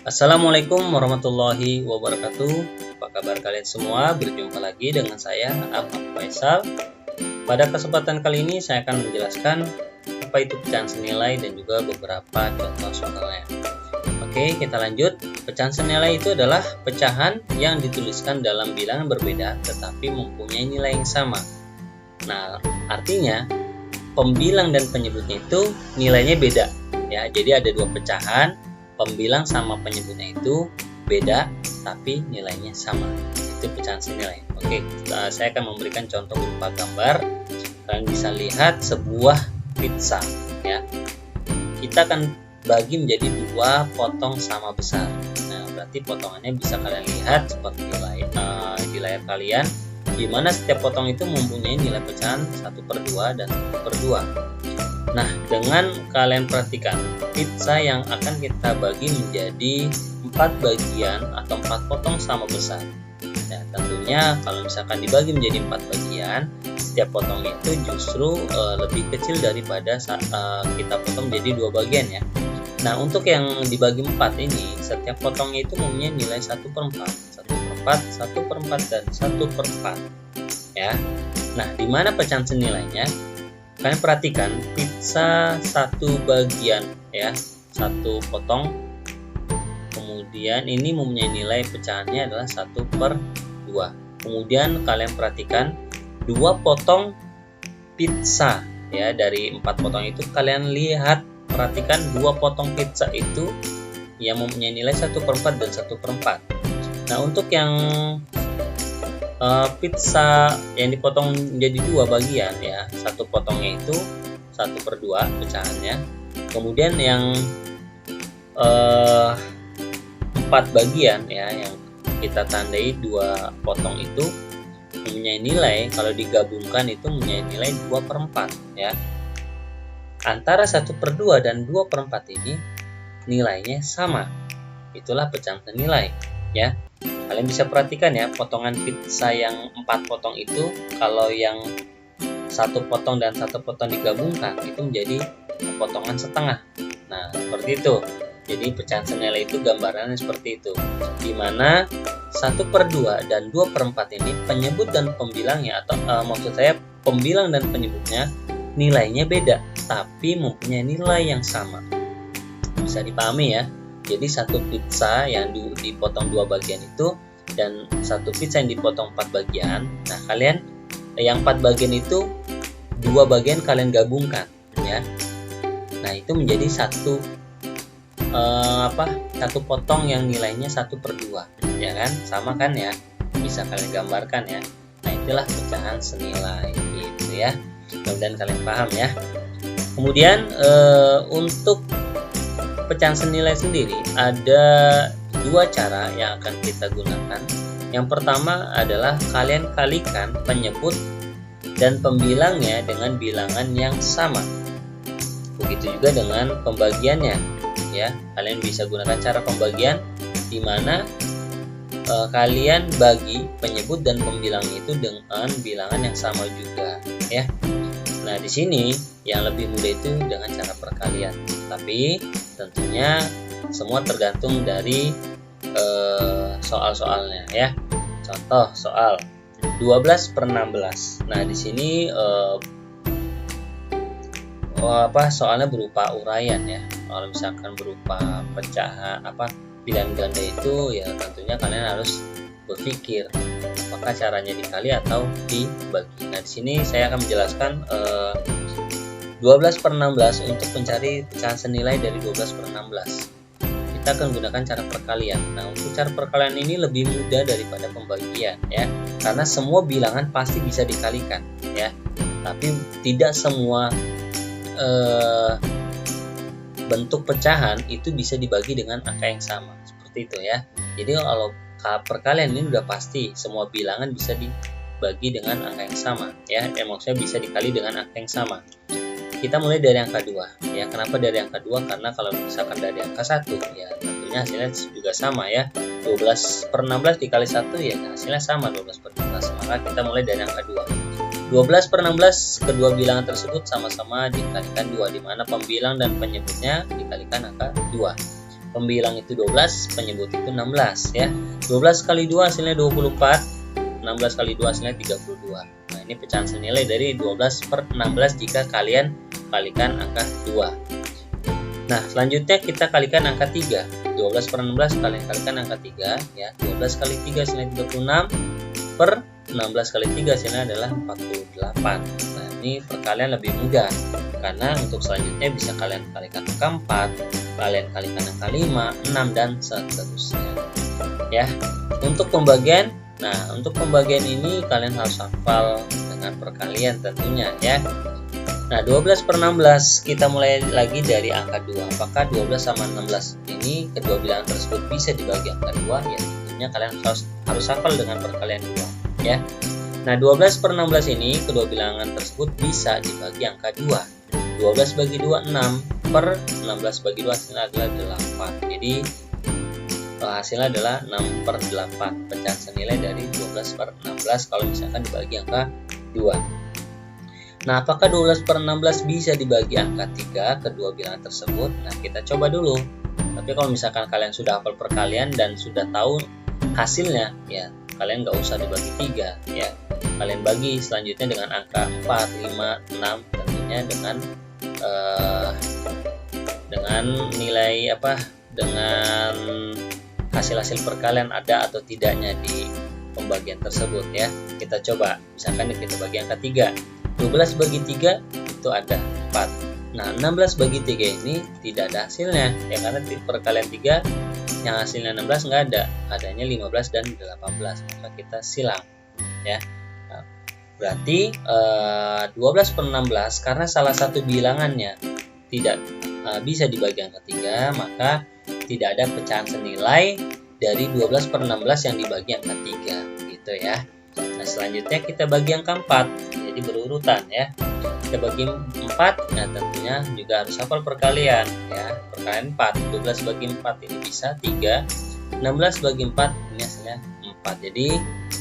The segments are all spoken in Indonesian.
Assalamualaikum warahmatullahi wabarakatuh. Apa kabar kalian semua? Berjumpa lagi dengan saya Ahmad Faisal. Pada kesempatan kali ini saya akan menjelaskan apa itu pecahan senilai dan juga beberapa contoh soalnya. Oke, kita lanjut. Pecahan senilai itu adalah pecahan yang dituliskan dalam bilangan berbeda tetapi mempunyai nilai yang sama. Nah, artinya pembilang dan penyebutnya itu nilainya beda ya. Jadi ada dua pecahan, pembilang sama penyebutnya itu beda tapi nilainya sama. Itu pecahan senilai. Oke, saya akan memberikan contoh berupa gambar. Kalian bisa lihat sebuah pizza ya. Kita akan bagi menjadi dua potong sama besar. Nah, berarti potongannya bisa kalian lihat seperti di layar kalian, di mana setiap potong itu mempunyai nilai pecahan 1/2 dan 1/2. Nah, dengan kalian perhatikan pizza yang akan kita bagi menjadi 4 bagian atau 4 potong sama besar. Nah, tentunya kalau misalkan dibagi menjadi 4 bagian, setiap potong itu justru lebih kecil daripada kita potong menjadi 2 bagian ya. Nah, untuk yang dibagi 4 ini, setiap potongnya itu mempunyai nilai 1/4, 1/4, 1/4, dan 1/4 ya. Nah, di mana pecahan senilainya? Kalian perhatikan pizza 1 bagian ya, 1 potong. Kemudian ini mempunyai nilai pecahannya adalah 1/2. Kemudian kalian perhatikan 2 potong pizza ya, dari 4 potong itu kalian lihat, perhatikan 2 potong pizza itu yang mempunyai nilai 1/4 dan 1/4. Nah, untuk yang pizza yang dipotong menjadi 2 bagian ya, 1 potongnya itu 1/2 pecahannya. Kemudian yang 4 bagian ya, yang kita tandai 2 potong itu mempunyai nilai, kalau digabungkan itu mempunyai nilai 2/4 ya. Antara 1/2 dan 2/4 ini nilainya sama. Itulah pecahan senilai ya. Kalian bisa perhatikan ya, potongan pizza yang 4 potong itu, kalau yang 1 potong dan 1 potong digabungkan itu menjadi potongan setengah. Nah, seperti itu. Jadi pecahan senilai itu gambarannya seperti itu, dimana 1/2 dan 2/4 ini penyebut dan pembilangnya, atau maksud saya pembilang dan penyebutnya nilainya beda tapi mempunyai nilai yang sama. Bisa dipahami ya. Jadi satu pizza yang dipotong 2 bagian itu dan satu pizza yang dipotong 4 bagian. Nah, kalian yang 4 bagian itu 2 bagian kalian gabungkan ya. Nah, itu menjadi satu potong yang nilainya 1/2 ya kan? Sama kan ya? Bisa kalian gambarkan ya. Nah, itulah pecahan senilai gitu ya. Mudah-mudahan kalian paham ya. Kemudian untuk pecahan senilai sendiri ada 2 cara yang akan kita gunakan. Yang pertama adalah kalian kalikan penyebut dan pembilangnya dengan bilangan yang sama. Begitu juga dengan pembagiannya ya. Kalian bisa gunakan cara pembagian di mana kalian bagi penyebut dan pembilangnya itu dengan bilangan yang sama juga ya. Nah, di sini yang lebih mudah itu dengan cara perkalian. Tapi tentunya semua tergantung dari soal-soalnya ya. Contoh soal 12/16. Nah, di sini soalnya berupa uraian ya. Kalau misalkan berupa pecahan bilangan ganda itu ya, tentunya kalian harus berpikir apakah caranya dikali atau dibagi. Nah, di sini saya akan menjelaskan 12/16 untuk mencari pecahan senilai dari 12/16. Kita akan gunakan cara perkalian. Nah, untuk cara perkalian ini lebih mudah daripada pembagian ya, karena semua bilangan pasti bisa dikalikan ya. Tapi tidak semua bentuk pecahan itu bisa dibagi dengan angka yang sama. Seperti itu ya. Jadi kalau perkalian ini udah pasti semua bilangan bisa dibagi dengan angka yang sama ya. Maksudnya bisa dikali dengan angka yang sama. Kita mulai dari angka 2 ya. Kenapa dari angka 2? Karena kalau misalkan dari angka 1 ya tentunya hasilnya juga sama ya. 12/16 dikali 1 ya hasilnya sama 12/16. Maka kita mulai dari angka 2. 12/16 kedua bilangan tersebut sama-sama dikalikan 2, di mana pembilang dan penyebutnya dikalikan angka 2. pembilang itu 12, penyebut itu 16 ya. 12 kali 2 hasilnya 24, 16 kali 2 hasilnya 32. Nah, ini pecahan senilai dari 12/16 jika kalian kalikan angka 2. Nah, selanjutnya kita kalikan angka 3. 12/16 kalian kalikan angka 3 ya. 12 kali 3 hasilnya 36 per 16 kali 3 hasilnya adalah 48. Nah, ini perkalian lebih mudah karena untuk selanjutnya bisa kalian kalikan angka 4, kalian kalikan angka 5, 6 dan seterusnya. Ya. Untuk pembagian, untuk pembagian ini kalian harus hafal dengan perkalian tentunya ya. Nah, 12/16 kita mulai lagi dari angka 2. Apakah 12 sama 16 ini kedua bilangan tersebut bisa dibagi angka 2? Ya, tentunya kalian harus hafal dengan perkalian 2 ya. Nah, 12/16 ini kedua bilangan tersebut bisa dibagi angka 2. 12 bagi 2 6 per 16 bagi 2 hasilnya adalah 8. Jadi hasilnya adalah 6/8. Pecahan senilai dari 12/16 kalau misalkan dibagi angka 2. Nah, apakah 12/16 bisa dibagi angka 3 kedua bilangan tersebut? Nah, kita coba dulu. Tapi kalau misalkan kalian sudah hafal perkalian dan sudah tahu hasilnya, ya kalian nggak usah dibagi 3 ya. Kalian bagi selanjutnya dengan angka 4, 5, 6 tentunya dengan nilai dengan hasil-hasil perkalian ada atau tidaknya di pembagian tersebut ya. Kita coba, misalkan kita bagi angka 3. 12 bagi 3 itu ada 4. Nah, 16 bagi 3 ini tidak ada hasilnya ya, karena perkalian 3 yang hasilnya 16 nggak ada, adanya 15 dan 18, maka kita silang ya. Nah, berarti 12/16 karena salah satu bilangannya tidak bisa dibagi angka 3, maka tidak ada pecahan senilai dari 12/16 yang dibagi angka 3 gitu ya. Nah, selanjutnya kita bagi angka 4, jadi berurutan ya. Kita bagi 4, nah tentunya juga harus hafal perkalian ya. Perkalian 4, 12 bagi 4 ini bisa 3, 16 bagi 4 ini hasilnya 4. Jadi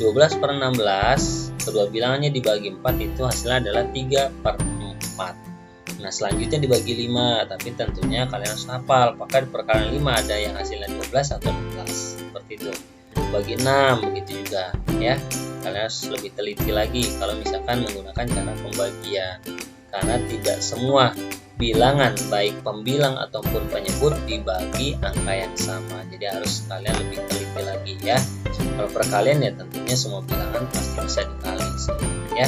12/16 kedua bilangannya dibagi 4 itu hasilnya adalah 3/4. Nah, selanjutnya dibagi 5, tapi tentunya kalian harus hafal apakah di perkalian 5 ada yang hasilnya 12 atau 16, seperti itu. Bagi 6 begitu juga ya. Kalian harus lebih teliti lagi kalau misalkan menggunakan cara pembagian, karena tidak semua bilangan baik pembilang ataupun penyebut dibagi angka yang sama. Jadi harus kalian lebih teliti lagi ya. Kalau perkalian ya tentunya semua bilangan pasti bisa dikali ya.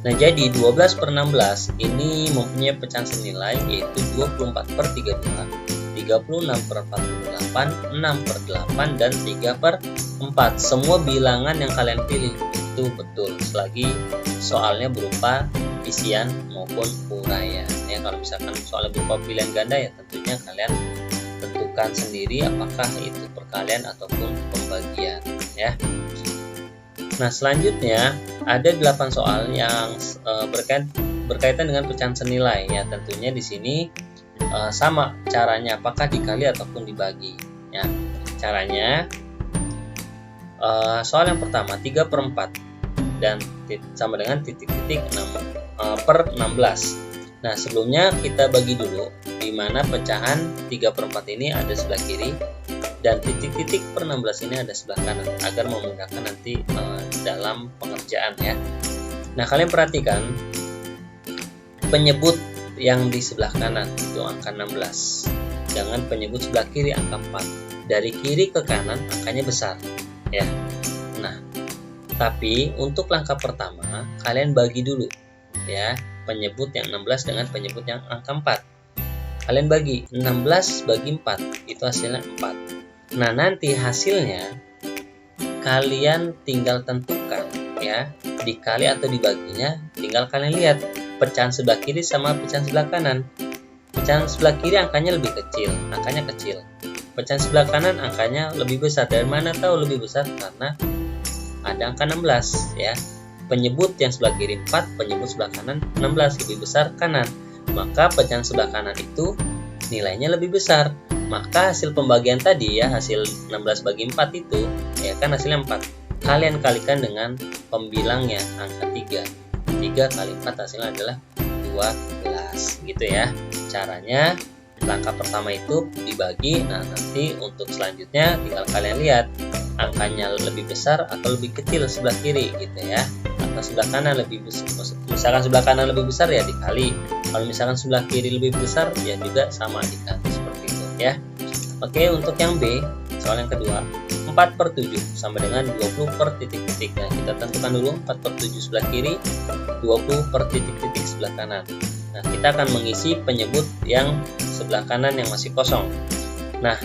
Nah, jadi 12/16 ini mempunyai pecahan senilai yaitu 24/32, 36/48, 6/8 dan 3/4. Semua bilangan yang kalian pilih itu betul selagi soalnya berupa isian maupun uraian ya. Kalau misalkan soalnya berupa pilihan ganda ya tentunya kalian tentukan sendiri apakah itu perkalian ataupun pembagian ya. Nah, selanjutnya ada 8 soal yang berkaitan dengan pecahan senilai ya. Tentunya di sini sama caranya, apakah dikali ataupun dibagi ya. Caranya soal yang pertama 3/4 dan sama dengan titik-titik 6/16. Nah, sebelumnya kita bagi dulu di mana pecahan 3/4 ini ada sebelah kiri dan titik-titik per 16 ini ada sebelah kanan agar memudahkan nanti dalam pengerjaan ya. Nah, kalian perhatikan penyebut yang di sebelah kanan itu angka 16, dengan penyebut sebelah kiri angka 4. Dari kiri ke kanan angkanya besar ya. Nah, tapi untuk langkah pertama kalian bagi dulu ya penyebut yang 16 dengan penyebut yang angka 4. Kalian bagi 16 bagi 4 itu hasilnya 4. Nah, nanti hasilnya kalian tinggal tentukan ya, dikali atau dibaginya tinggal kalian lihat pecahan sebelah kiri sama pecahan sebelah kanan. Pecahan sebelah kiri angkanya lebih kecil, angkanya kecil. Pecahan sebelah kanan angkanya lebih besar. Dari mana tahu lebih besar? Karena ada angka 16 ya. Penyebut yang sebelah kiri 4, penyebut sebelah kanan 16, lebih besar kanan. Maka pecahan sebelah kanan itu nilainya lebih besar. Maka hasil pembagian tadi ya, hasil 16 bagi 4 itu ya kan hasilnya 4. Kalian kalikan dengan pembilangnya angka 3. 3 kali 4 hasilnya adalah 12 gitu ya. Caranya langkah pertama itu dibagi. Nah, nanti untuk selanjutnya tinggal kalian lihat angkanya lebih besar atau lebih kecil sebelah kiri gitu ya, atau sebelah kanan lebih besar. Misalkan sebelah kanan lebih besar ya dikali, kalau misalkan sebelah kiri lebih besar ya juga sama dikali, seperti itu ya. Oke, untuk yang B, soal yang kedua, 4/7 sama dengan 20 per titik-titik. Nah, kita tentukan dulu 4/7 sebelah kiri, 20 per titik-titik sebelah kanan. Nah, kita akan mengisi penyebut yang sebelah kanan yang masih kosong. Nah,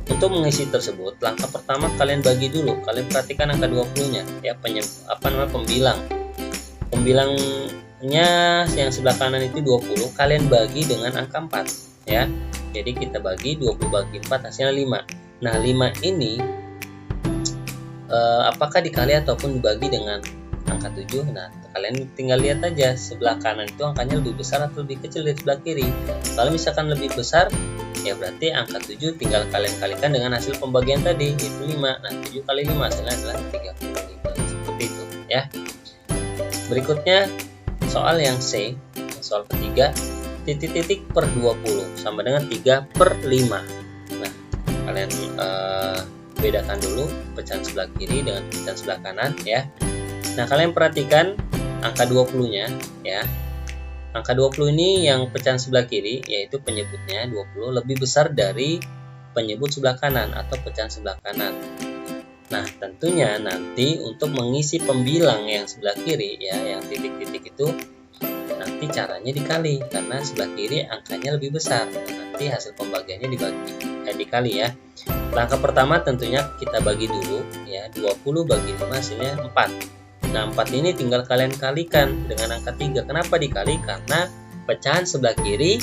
untuk mengisi tersebut, langkah pertama kalian bagi dulu. Kalian perhatikan angka 20-nya ya, pembilang. Pembilangnya yang sebelah kanan itu 20, kalian bagi dengan angka 4 ya. Jadi kita bagi 20 bagi 4 hasilnya 5. Nah, 5 ini apakah dikali ataupun dibagi dengan angka 7? Nah, kalian tinggal lihat aja sebelah kanan itu angkanya lebih besar atau lebih kecil dari sebelah kiri. Kalau misalkan lebih besar, ya berarti angka 7 tinggal kalian kalikan dengan hasil pembagian tadi, yaitu 5. Nah, 7 kali 5 hasilnya adalah 35. Seperti itu ya. Berikutnya soal yang C, soal ketiga, titik-titik per 20 sama dengan 3/5. Nah, kalian bedakan dulu pecahan sebelah kiri dengan pecahan sebelah kanan ya. Nah, kalian perhatikan angka 20-nya ya. Angka 20 ini yang pecahan sebelah kiri, yaitu penyebutnya 20 lebih besar dari penyebut sebelah kanan atau pecahan sebelah kanan. Nah, tentunya nanti untuk mengisi pembilang yang sebelah kiri ya, yang titik-titik itu nanti caranya dikali, karena sebelah kiri angkanya lebih besar. Nanti hasil pembagiannya dikali ya. Langkah pertama tentunya kita bagi dulu ya, 20 bagi 5 hasilnya 4. Nah, 4 ini tinggal kalian kalikan dengan angka 3. Kenapa dikali? Karena pecahan sebelah kiri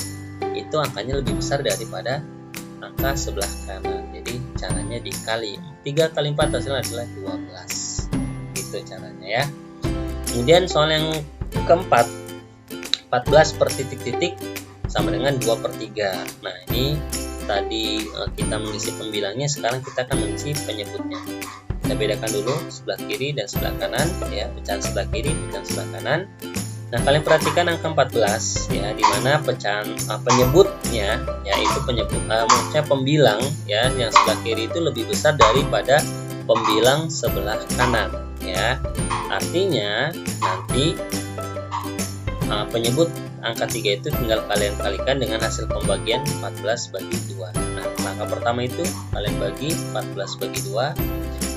itu angkanya lebih besar daripada angka sebelah kanan. Jadi caranya dikali. 3 kali 4 hasilnya adalah 12. Gitu caranya ya. Kemudian soal yang keempat, 14 per titik-titik sama dengan 2/3. Nah, ini tadi kita mengisi pembilangnya, sekarang kita akan mengisi penyebutnya. Kita bedakan dulu sebelah kiri dan sebelah kanan ya, pecahan sebelah kiri, pecahan sebelah kanan. Nah, kalian perhatikan angka 14 ya, di mana pecahan penyebutnya yaitu maksudnya pembilang ya, yang sebelah kiri itu lebih besar daripada pembilang sebelah kanan ya. Artinya nanti penyebut angka 3 itu tinggal kalian kalikan dengan hasil pembagian 14 bagi 2. Nah, langkah pertama itu kalian bagi 14 bagi 2,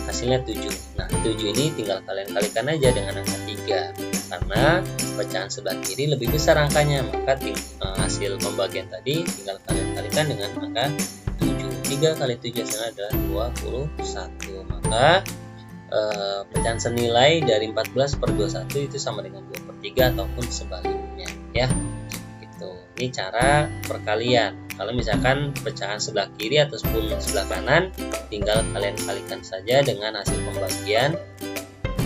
hasilnya 7. Nah, 7 ini tinggal kalian kalikan aja dengan angka 3. Karena pecahan sebelah kiri lebih besar angkanya, maka hasil pembagian tadi tinggal kalian kalikan dengan angka 7. 3 kali 7 hasilnya adalah 21. Maka pecahan senilai dari 14/21 itu sama dengan 2/3 ataupun sebaliknya ya. Gitu. Ini cara perkalian. Kalau misalkan pecahan sebelah kiri ataupun sebelah kanan, tinggal kalian kalikan saja dengan hasil pembagian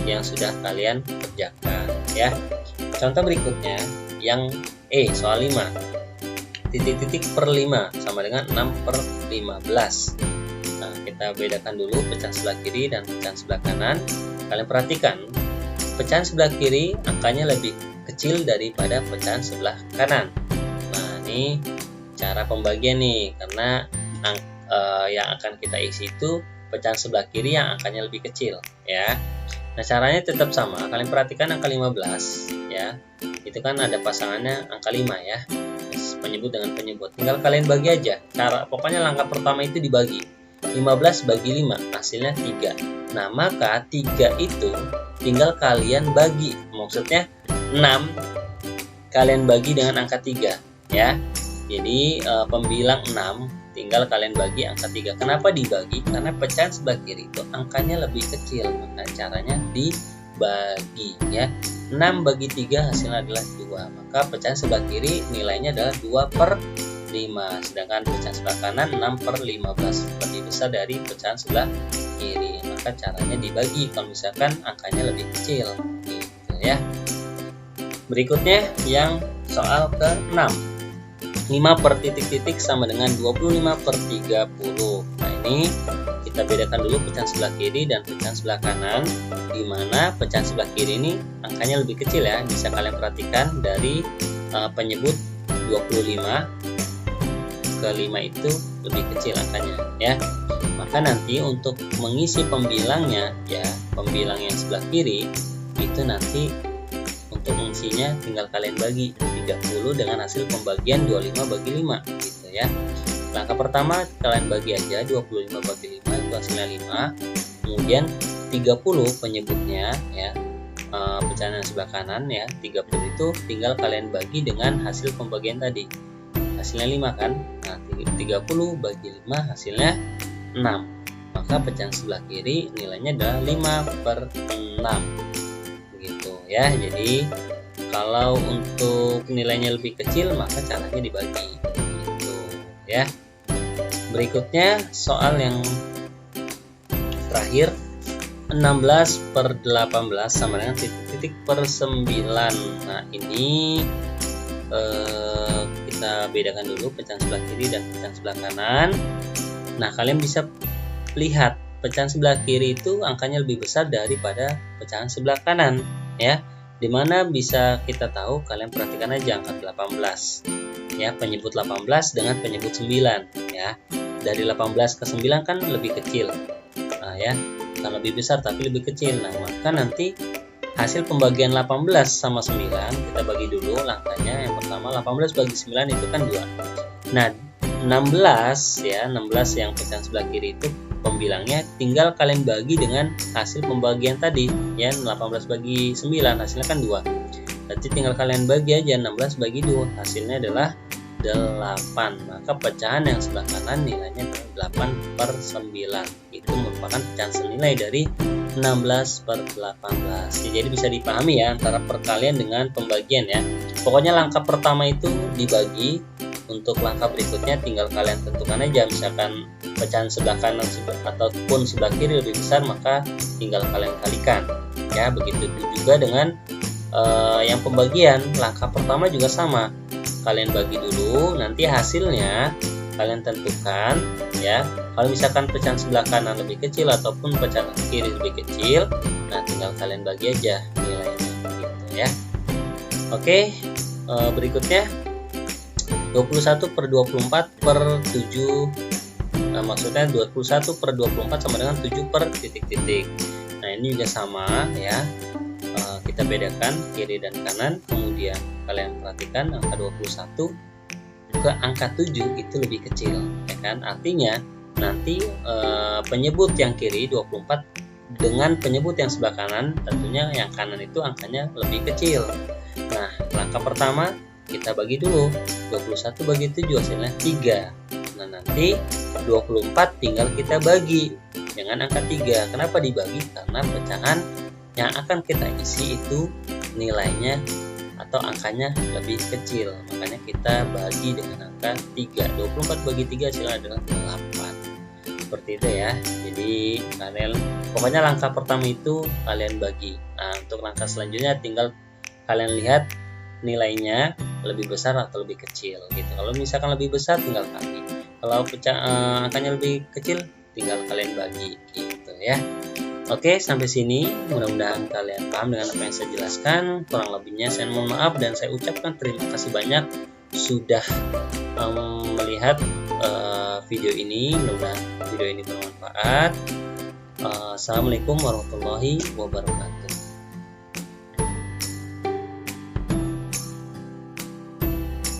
yang sudah kalian kerjakan ya. Contoh berikutnya yang E, soal 5. Titik-titik per 5 sama dengan 6/15. Nah, kita bedakan dulu pecahan sebelah kiri dan pecahan sebelah kanan. Kalian perhatikan, pecahan sebelah kiri angkanya lebih kecil daripada pecahan sebelah kanan. Nah, ini cara pembagian nih, karena yang akan kita isi itu pecahan sebelah kiri yang angkanya lebih kecil ya. Nah, caranya tetap sama. Kalian perhatikan angka 15 ya. Itu kan ada pasangannya angka 5 ya. Penyebut dengan penyebut. Tinggal kalian bagi aja. Pokoknya langkah pertama itu dibagi. 15 bagi 5 hasilnya 3. Nah, maka 3 itu tinggal kalian bagi. Maksudnya 6 kalian bagi dengan angka 3 ya. Jadi pembilang 6 tinggal kalian bagi angka 3. Kenapa dibagi? Karena pecahan sebelah kiri itu angkanya lebih kecil. Maka caranya dibagi ya. 6 bagi 3 hasilnya adalah 2. Maka pecahan sebelah kiri nilainya adalah 2/5. Sedangkan pecahan sebelah kanan 6/15. Lebih besar dari pecahan sebelah kiri. Maka caranya dibagi kalau misalkan angkanya lebih kecil gitu ya. Berikutnya yang soal ke-6. 5 per titik-titik sama dengan 25/30. Nah, ini kita bedakan dulu pecahan sebelah kiri dan pecahan sebelah kanan, di mana pecahan sebelah kiri ini angkanya lebih kecil ya. Bisa kalian perhatikan dari penyebut 25 ke ke 5 itu lebih kecil angkanya ya. Maka nanti untuk mengisi pembilangnya ya, pembilang yang sebelah kiri itu nanti untuk mengisinya tinggal kalian bagi 30 dengan hasil pembagian 25 bagi 5 gitu ya. Langkah pertama kalian bagi aja 25 bagi 5 itu hasilnya 5. Kemudian 30 penyebutnya ya, pecahan yang sebelah kanan ya, 30 itu tinggal kalian bagi dengan hasil pembagian tadi. Hasilnya 5 kan? Nah, 30 bagi 5 hasilnya 6. Maka pecahan sebelah kiri nilainya adalah 5/6. Begitu ya. Jadi kalau untuk nilainya lebih kecil maka caranya dibagi. Gitu ya. Berikutnya soal yang terakhir, 16/18 sama dengan titik-titik per 9. Nah ini kita bedakan dulu pecahan sebelah kiri dan pecahan sebelah kanan. Nah kalian bisa lihat pecahan sebelah kiri itu angkanya lebih besar daripada pecahan sebelah kanan ya. Dimana bisa kita tahu, kalian perhatikan aja angka 18 ya, penyebut 18 dengan penyebut 9 ya. Dari 18 ke 9 kan lebih kecil. Nah ya, bukan lebih besar tapi lebih kecil. Nah, maka nanti hasil pembagian 18 sama 9 kita bagi dulu langkahnya. Yang pertama 18 bagi 9 itu kan 2. Nah, 16 ya, 16 yang pecahan sebelah kiri itu pembilangnya tinggal kalian bagi dengan hasil pembagian tadi ya, 18 bagi 9 hasilnya kan 2. Berarti tinggal kalian bagi aja 16 bagi 2, hasilnya adalah 8. Maka pecahan yang sebelah kanan nilainya adalah 8/9. Itu merupakan pecahan senilai dari 16/18. Jadi bisa dipahami ya antara perkalian dengan pembagian ya. Pokoknya langkah pertama itu dibagi. Untuk langkah berikutnya tinggal kalian tentukan aja, misalkan pecahan sebelah kanan ataupun sebelah kiri lebih besar maka tinggal kalian kalikan ya. Begitu juga dengan yang pembagian, langkah pertama juga sama, kalian bagi dulu, nanti hasilnya kalian tentukan ya. Kalau misalkan pecahan sebelah kanan lebih kecil ataupun pecahan kiri lebih kecil, nah tinggal kalian bagi aja nilainya gitu ya. Oke, berikutnya 21/24/7. Nah, maksudnya 21/24 sama dengan 7 per titik-titik. Nah, ini juga sama ya. Kita bedakan kiri dan kanan. Kemudian kalian perhatikan angka 21 ke angka 7 itu lebih kecil ya kan. Artinya nanti penyebut yang kiri 24 dengan penyebut yang sebelah kanan, tentunya yang kanan itu angkanya lebih kecil. Nah, langkah pertama kita bagi dulu 21 bagi 7 hasilnya 3. Nah nanti 24 tinggal kita bagi dengan angka 3. Kenapa dibagi? Karena pecahan yang akan kita isi itu nilainya atau angkanya lebih kecil, makanya kita bagi dengan angka 3. 24 bagi 3 hasilnya adalah 8. Seperti itu ya. Jadi kalian pokoknya langkah pertama itu kalian bagi. Nah untuk langkah selanjutnya tinggal kalian lihat nilainya lebih besar atau lebih kecil gitu. Kalau misalkan lebih besar tinggal kali. Kalau angkanya lebih kecil tinggal kalian bagi gitu ya. Oke, sampai sini mudah-mudahan kalian paham dengan apa yang saya jelaskan. Kurang lebihnya saya mohon maaf dan saya ucapkan terima kasih banyak sudah melihat video ini. Mudah-mudahan video ini bermanfaat. Assalamualaikum warahmatullahi wabarakatuh.